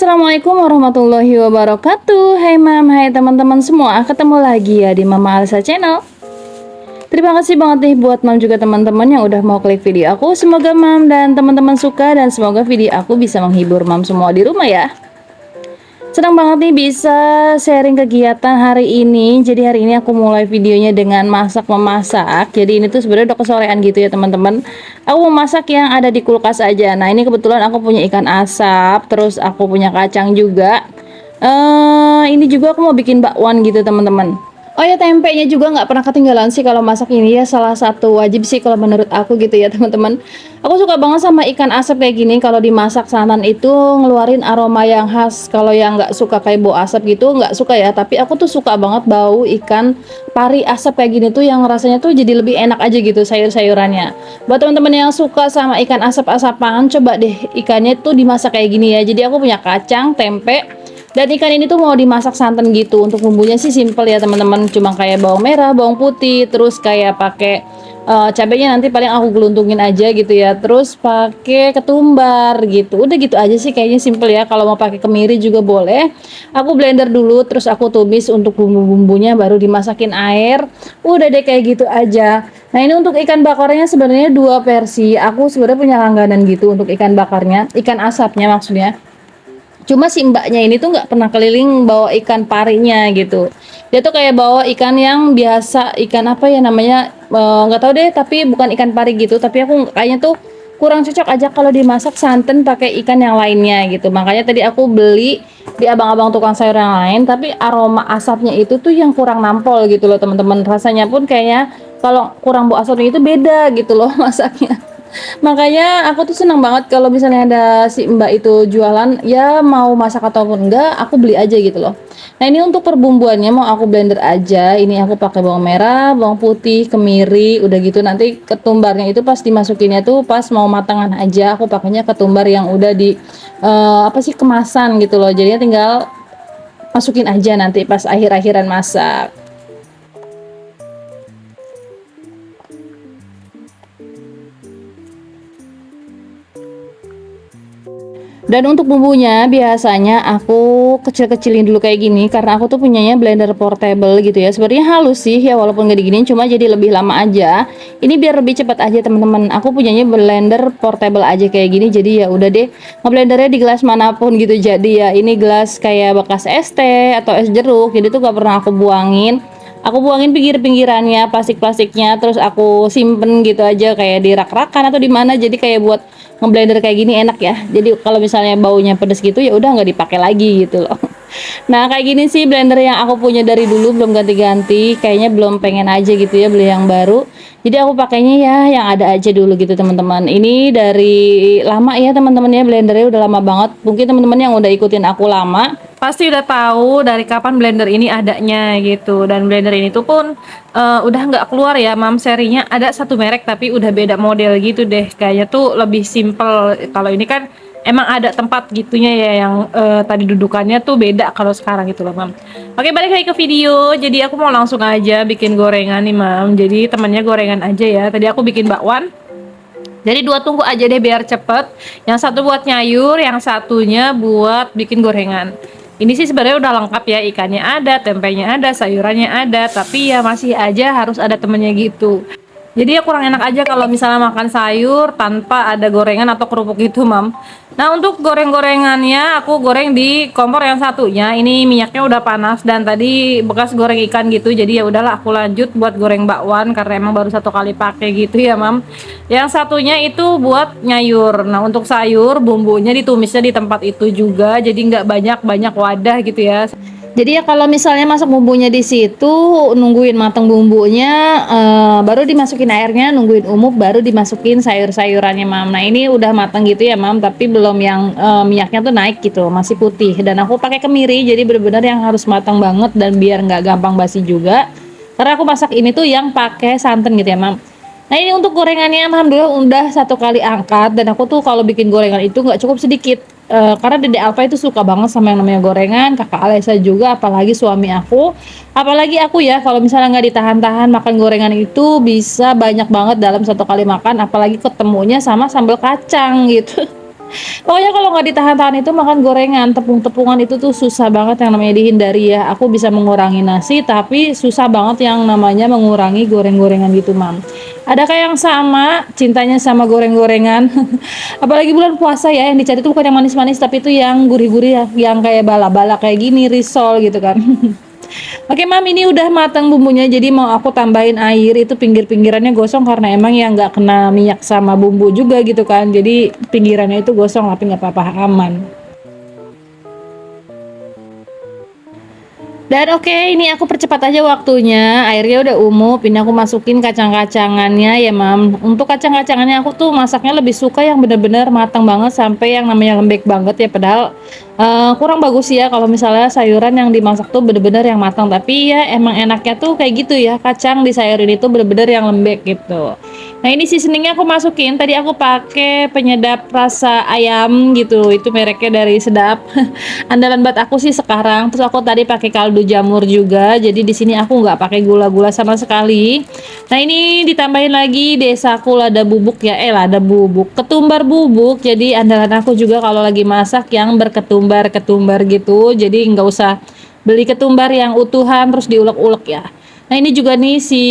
Assalamualaikum warahmatullahi wabarakatuh. Hai mam, hai teman-teman semua. Ketemu lagi ya di Mama Alsa Channel. Terima kasih banget nih buat mam juga teman-teman yang udah mau klik video aku. Semoga mam dan teman-teman suka dan semoga video aku bisa menghibur mam semua di rumah ya. Senang banget nih bisa sharing kegiatan hari ini. Jadi hari ini aku mulai videonya dengan masak memasak. Jadi ini tuh sebenarnya udah kesorean gitu ya teman-teman. Aku mau masak yang ada di kulkas aja. Nah ini kebetulan aku punya ikan asap, terus aku punya kacang juga. Ini juga aku mau bikin bakwan gitu teman-teman. Oh ya, tempenya juga nggak pernah ketinggalan sih kalau masak ini ya, salah satu wajib sih kalau menurut aku gitu ya teman-teman. Aku suka banget sama ikan asap kayak gini, kalau dimasak santan itu ngeluarin aroma yang khas. Kalau yang nggak suka kayak bau asap gitu nggak suka ya, tapi aku tuh suka banget bau ikan pari asap kayak gini tuh, yang rasanya tuh jadi lebih enak aja gitu sayur-sayurannya. Buat teman-teman yang suka sama ikan asap-asapan, coba deh ikannya tuh dimasak kayak gini ya. Jadi aku punya kacang, tempe, dan ikan ini tuh mau dimasak santan gitu. Untuk bumbunya sih simple ya teman-teman, cuma kayak bawang merah, bawang putih, terus kayak pakai cabenya nanti paling aku geluntungin aja gitu ya. Terus pakai ketumbar gitu. Udah gitu aja sih kayaknya simple ya. Kalau mau pakai kemiri juga boleh. Aku blender dulu, terus aku tumis untuk bumbu-bumbunya, baru dimasakin air. Udah deh kayak gitu aja. Nah ini untuk ikan bakarnya sebenarnya dua versi. Aku sebenarnya punya langganan gitu untuk ikan bakarnya, ikan asapnya maksudnya. Cuma si mbaknya ini tuh nggak pernah keliling bawa ikan parinya gitu. Dia tuh kayak bawa ikan yang biasa, ikan apa ya namanya, nggak tahu deh, tapi bukan ikan pari gitu. Tapi aku kayaknya tuh kurang cocok aja kalau dimasak santan pakai ikan yang lainnya gitu. Makanya tadi aku beli di abang-abang tukang sayur yang lain, tapi aroma asapnya itu tuh yang kurang nampol gitu loh teman-teman. Rasanya pun kayaknya kalau kurang bau asapnya itu beda gitu loh masaknya. Makanya aku tuh senang banget kalau misalnya ada si mbak itu jualan, ya mau masak ataupun enggak aku beli aja gitu loh. Nah ini untuk perbumbuannya mau aku blender aja. Ini aku pakai bawang merah, bawang putih, kemiri, udah gitu nanti ketumbarnya itu pas dimasukinnya tuh pas mau matangan aja. Aku pakainya ketumbar yang udah di apa sih, kemasan gitu loh. Jadinya tinggal masukin aja nanti pas akhir-akhiran masak. Dan untuk bumbunya biasanya aku kecil-kecilin dulu kayak gini, karena aku tuh punyanya blender portable gitu ya. Sebenarnya halus sih ya walaupun gak diginiin, cuma jadi lebih lama aja. Ini biar lebih cepat aja teman-teman. Aku punyanya blender portable aja kayak gini, jadi ya udah deh ngeblendernya di gelas manapun gitu. Jadi ya ini gelas kayak bekas es teh atau es jeruk, jadi tuh gak pernah aku buangin. Aku buangin pinggir-pinggirannya, plastik-plastiknya, terus aku simpen gitu aja kayak di rak-rakan atau di mana. Jadi kayak buat ngeblender kayak gini enak ya. Jadi kalau misalnya baunya pedes gitu ya udah nggak dipakai lagi gitu loh. Nah kayak gini sih blender yang aku punya dari dulu, belum ganti-ganti. Kayaknya belum pengen aja gitu ya beli yang baru. Jadi aku pakainya ya yang ada aja dulu gitu teman-teman. Ini dari lama ya teman-teman ya, blendernya udah lama banget. Mungkin teman-teman yang udah ikutin aku lama pasti udah tahu dari kapan blender ini adanya gitu. Dan blender ini tuh pun udah nggak keluar ya mam, serinya ada satu merek tapi udah beda model gitu deh. Kayaknya tuh lebih simple. Kalau ini kan emang ada tempat gitunya ya, yang tadi dudukannya tuh beda kalau sekarang gitu loh mam. Oke, balik lagi ke video. Jadi aku mau langsung aja bikin gorengan nih mam. Jadi temannya gorengan aja ya. Tadi aku bikin bakwan. Jadi dua tungku aja deh biar cepet. Yang satu buat nyayur, yang satunya buat bikin gorengan. Ini sih sebenarnya udah lengkap ya, ikannya ada, tempenya ada, sayurannya ada, tapi ya masih aja harus ada temennya gitu. Jadi ya kurang enak aja kalau misalnya makan sayur tanpa ada gorengan atau kerupuk gitu mam. Nah untuk goreng-gorengannya aku goreng di kompor yang satunya. Ini minyaknya udah panas dan tadi bekas goreng ikan gitu. Jadi ya udahlah aku lanjut buat goreng bakwan karena emang baru satu kali pakai gitu ya mam. Yang satunya itu buat nyayur. Nah untuk sayur bumbunya ditumisnya di tempat itu juga. Jadi nggak banyak-banyak wadah gitu ya. Jadi ya kalau misalnya masak bumbunya di situ, nungguin matang bumbunya, baru dimasukin airnya, nungguin umub, baru dimasukin sayur-sayurannya mam. Nah ini udah matang gitu ya mam, tapi belum yang minyaknya tuh naik gitu, masih putih. Dan aku pakai kemiri, jadi bener-bener yang harus matang banget dan biar nggak gampang basi juga. Karena aku masak ini tuh yang pakai santan gitu ya mam. Nah ini untuk gorengannya alhamdulillah udah satu kali angkat, dan aku tuh kalau bikin gorengan itu nggak cukup sedikit. Karena Dede Alfa itu suka banget sama yang namanya gorengan, kakak Alesa juga, apalagi suami aku, apalagi aku ya kalau misalnya nggak ditahan-tahan makan gorengan itu bisa banyak banget dalam satu kali makan, apalagi ketemunya sama sambal kacang gitu. Pokoknya kalau nggak ditahan-tahan itu makan gorengan, tepung-tepungan itu tuh susah banget yang namanya dihindari ya. Aku bisa mengurangi nasi, tapi susah banget yang namanya mengurangi goreng-gorengan gitu, Mam. Adakah yang sama cintanya sama goreng-gorengan? Apalagi bulan puasa ya, yang dicari itu bukan yang manis-manis, tapi itu yang gurih-gurih ya, yang kayak bala-bala kayak gini, risol gitu kan. Oke Mam, ini udah matang bumbunya, jadi mau aku tambahin air, itu pinggir-pinggirannya gosong karena emang ya nggak kena minyak sama bumbu juga gitu kan, jadi pinggirannya itu gosong tapi nggak apa-apa, aman. Dan oke, ini aku percepat aja waktunya. Airnya udah umup. Ini aku masukin kacang-kacangannya ya, Mam. Untuk kacang-kacangannya aku tuh masaknya lebih suka yang bener-bener matang banget sampai yang namanya lembek banget ya. Padahal kurang bagus ya kalau misalnya sayuran yang dimasak tuh bener-bener yang matang. Tapi ya emang enaknya tuh kayak gitu ya. Kacang di sayuran itu bener-bener yang lembek gitu. Nah ini seasoningnya aku masukin. Tadi aku pakai penyedap rasa ayam gitu. Itu mereknya dari Sedap. Andalan buat aku sih sekarang. Terus aku tadi pakai kaldu jamur juga. Jadi di sini aku nggak pakai gula-gula sama sekali. Nah ini ditambahin lagi desaku lada bubuk ya. Lada bubuk. Ketumbar bubuk. Jadi andalan aku juga kalau lagi masak yang berketumbar-ketumbar gitu. Jadi nggak usah beli ketumbar yang utuhan terus diulek-ulek ya. Nah ini juga nih si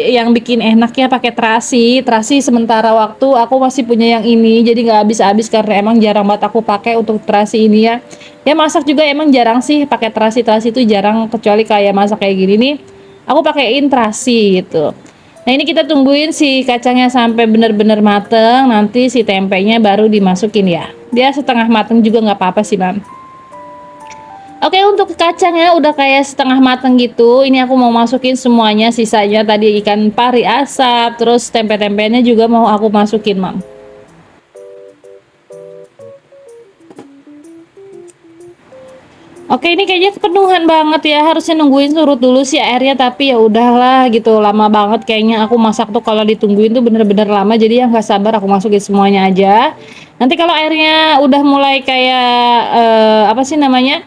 yang bikin enaknya pakai terasi. Terasi sementara waktu aku masih punya yang ini, jadi nggak habis-habis karena emang jarang banget aku pakai untuk terasi ini ya. Ya masak juga emang jarang sih pakai terasi. Terasi itu jarang, kecuali kayak masak kayak gini nih. Aku pakaiin terasi gitu. Nah ini kita tungguin si kacangnya sampai bener-bener mateng. Nanti si tempenya baru dimasukin ya. Dia setengah mateng juga nggak apa-apa sih, Mam. Oke, untuk kacangnya udah kayak setengah mateng gitu. Ini aku mau masukin semuanya, sisanya tadi ikan pari asap, terus tempe-tempenya juga mau aku masukin, Mam. Oke, ini kayaknya kepenuhan banget ya. Harusnya nungguin surut dulu sih airnya, tapi ya udahlah gitu. Lama banget kayaknya aku masak tuh kalau ditungguin tuh bener-bener lama. Jadi ya nggak sabar aku masukin semuanya aja. Nanti kalau airnya udah mulai kayak apa sih namanya?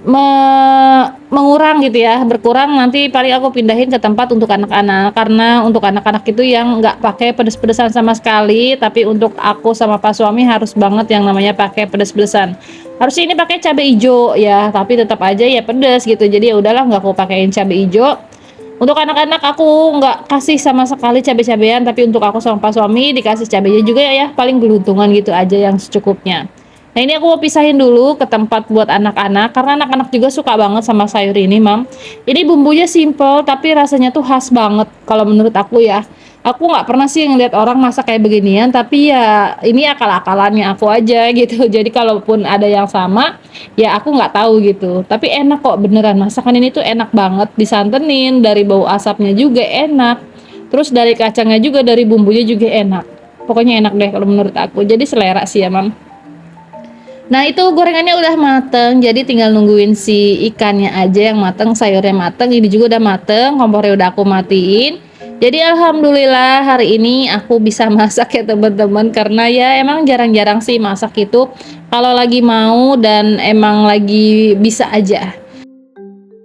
Mengurang gitu ya, berkurang, nanti paling aku pindahin ke tempat untuk anak-anak, karena untuk anak-anak itu yang nggak pakai pedes-pedesan sama sekali, tapi untuk aku sama Pak suami harus banget yang namanya pakai pedes-pedesan. Harusnya ini pakai cabai hijau ya, tapi tetap aja ya pedes gitu, jadi ya udahlah nggak aku pakein cabai hijau. Untuk anak-anak aku nggak kasih sama sekali cabai-cabean, tapi untuk aku sama Pak suami dikasih cabainya juga ya, paling geluntungan gitu aja yang secukupnya. Nah ini aku mau pisahin dulu ke tempat buat anak-anak, karena anak-anak juga suka banget sama sayur ini, Mam. Ini bumbunya simple tapi rasanya tuh khas banget kalau menurut aku ya. Aku nggak pernah sih ngeliat orang masak kayak beginian, tapi ya ini akal-akalannya aku aja gitu. Jadi kalaupun ada yang sama, ya aku nggak tahu gitu. Tapi enak kok, beneran masakan ini tuh enak banget, disantenin, dari bau asapnya juga enak. Terus dari kacangnya juga, dari bumbunya juga enak. Pokoknya enak deh kalau menurut aku. Jadi selera sih ya, Mam. Nah itu gorengannya udah mateng, jadi tinggal nungguin si ikannya aja yang mateng, sayurnya mateng, ini juga udah mateng, kompornya udah aku matiin. Jadi alhamdulillah hari ini aku bisa masak ya teman-teman, karena ya emang jarang-jarang sih masak itu kalau lagi mau dan emang lagi bisa aja.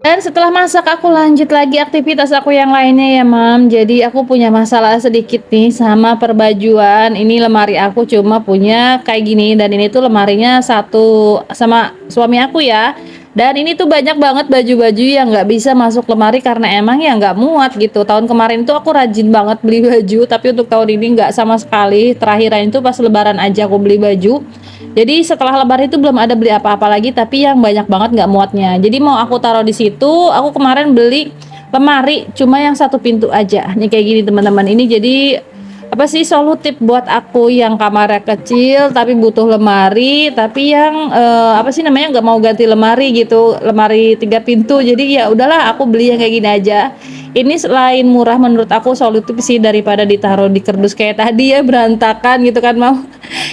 Dan setelah masak aku lanjut lagi aktivitas aku yang lainnya ya, Mam. Jadi aku punya masalah sedikit nih sama perbajuan. Ini lemari aku cuma punya kayak gini, dan ini tuh lemarinya satu sama suami aku ya. Dan ini tuh banyak banget baju-baju yang nggak bisa masuk lemari karena emang ya nggak muat gitu. Tahun kemarin tuh aku rajin banget beli baju, tapi untuk tahun ini nggak sama sekali. Terakhiran itu pas lebaran aja aku beli baju. Jadi setelah lebaran itu belum ada beli apa-apa lagi, tapi yang banyak banget nggak muatnya. Jadi mau aku taruh di situ. Aku kemarin beli lemari cuma yang satu pintu aja. Nih kayak gini teman-teman. Ini jadi apa sih, solutif buat aku yang kamarnya kecil tapi butuh lemari, tapi yang apa sih namanya, nggak mau ganti lemari gitu, lemari 3 pintu. Jadi ya udahlah aku beli yang kayak gini aja. Ini selain murah menurut aku solutif sih, daripada ditaruh di kardus kayak tadi ya berantakan gitu kan, mau.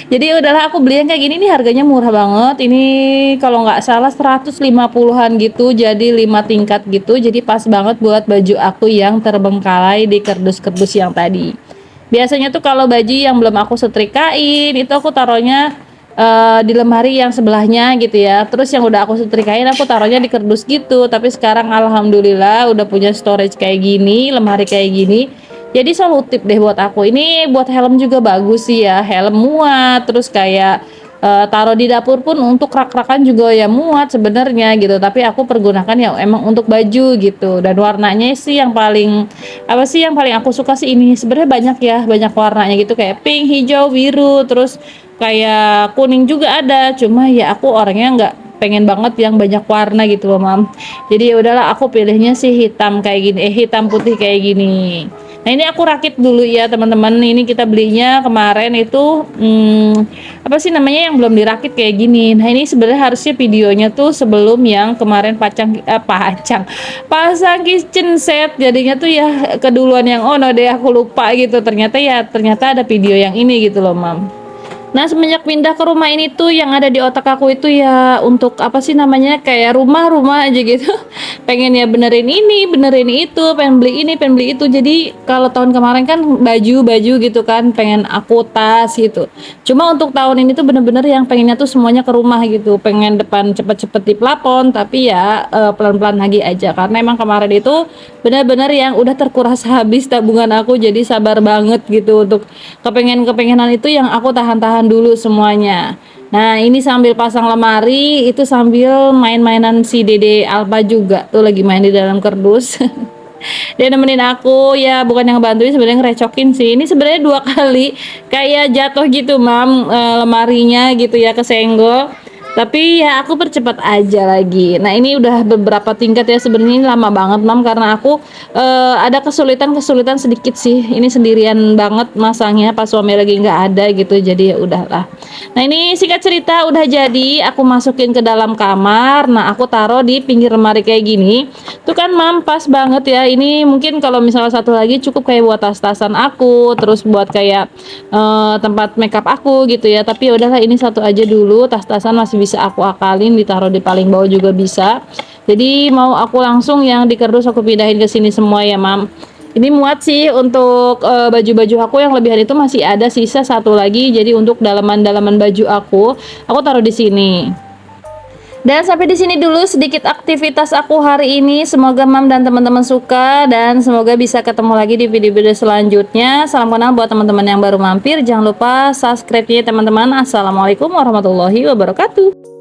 Jadi udahlah aku beli yang kayak gini nih, harganya murah banget. Ini kalau nggak salah 150-an gitu, jadi 5 tingkat gitu. Jadi pas banget buat baju aku yang terbengkalai di kardus-kardus yang tadi. Biasanya tuh kalau baju yang belum aku setrikain itu aku taruhnya di lemari yang sebelahnya gitu ya. Terus yang udah aku setrikain aku taruhnya di kardus gitu. Tapi sekarang alhamdulillah udah punya storage kayak gini, lemari kayak gini. Jadi solutif deh buat aku. Ini buat helm juga bagus sih ya. Helm muat, terus kayak taruh di dapur pun untuk rak-rakan juga ya muat sebenarnya gitu, tapi aku pergunakan ya emang untuk baju gitu. Dan warnanya sih yang paling apa sih yang paling aku suka sih ini, sebenarnya banyak ya, banyak warnanya gitu kayak pink, hijau, biru, terus kayak kuning juga ada, cuma ya aku orangnya nggak pengen banget yang banyak warna gitu loh mam. Jadi ya udahlah aku pilihnya sih hitam kayak gini, hitam putih kayak gini. Nah ini aku rakit dulu ya teman-teman. Ini kita belinya kemarin itu apa sih namanya yang belum dirakit kayak gini. Nah ini sebenarnya harusnya videonya tuh sebelum yang kemarin pasang kitchen set. Jadinya tuh ya keduluan yang ono deh, aku lupa gitu. Ternyata ada video yang ini gitu loh mam. Nah, semenjak pindah ke rumah ini tuh yang ada di otak aku itu ya untuk apa sih namanya kayak rumah-rumah aja gitu. Pengen ya benerin ini, benerin itu, pengen beli ini, pengen beli itu. Jadi kalau tahun kemarin kan baju-baju gitu kan, pengen aku tas gitu. Cuma untuk tahun ini tuh bener-bener yang pengennya tuh semuanya ke rumah gitu. Pengen depan cepet-cepet di plafon, tapi ya pelan-pelan lagi aja karena emang kemarin itu bener-bener yang udah terkuras habis tabungan aku, jadi sabar banget gitu untuk kepengenan itu yang aku tahan-tahan dulu semuanya. Nah ini sambil pasang lemari itu sambil main-mainan si Dede Alpa juga tuh lagi main di dalam kardus. Dia nemenin aku ya, bukan yang bantuin sebenarnya, ngerecokin sih. Ini sebenarnya 2 kali kayak jatuh gitu mam, lemarinya gitu ya kesenggol. Tapi ya aku percepat aja lagi. Nah ini udah beberapa tingkat ya, sebenarnya ini lama banget mam karena aku ada kesulitan sedikit sih. Ini sendirian banget masangnya pas suami lagi nggak ada gitu. Jadi ya udahlah. Nah ini singkat cerita udah jadi. Aku masukin ke dalam kamar. Nah aku taruh di pinggir lemari kayak gini. Tuh kan mam pas banget ya. Ini mungkin kalau misalnya satu lagi cukup kayak buat tas-tasan aku. Terus buat kayak tempat makeup aku gitu ya. Tapi ya udahlah ini satu aja dulu. Tas-tasan masih bisa aku akalin, ditaruh di paling bawah juga bisa. Jadi mau aku langsung yang di kardus aku pindahin ke sini semua ya mam. Ini muat sih untuk baju-baju aku yang lebihan itu masih ada sisa satu lagi. Jadi untuk dalaman-dalaman baju aku taruh di sini. Dan sampai di sini dulu sedikit aktivitas aku hari ini. Semoga mam dan teman-teman suka dan semoga bisa ketemu lagi di video-video selanjutnya. Salam kenal buat teman-teman yang baru mampir. Jangan lupa subscribe-nya teman-teman. Assalamualaikum warahmatullahi wabarakatuh.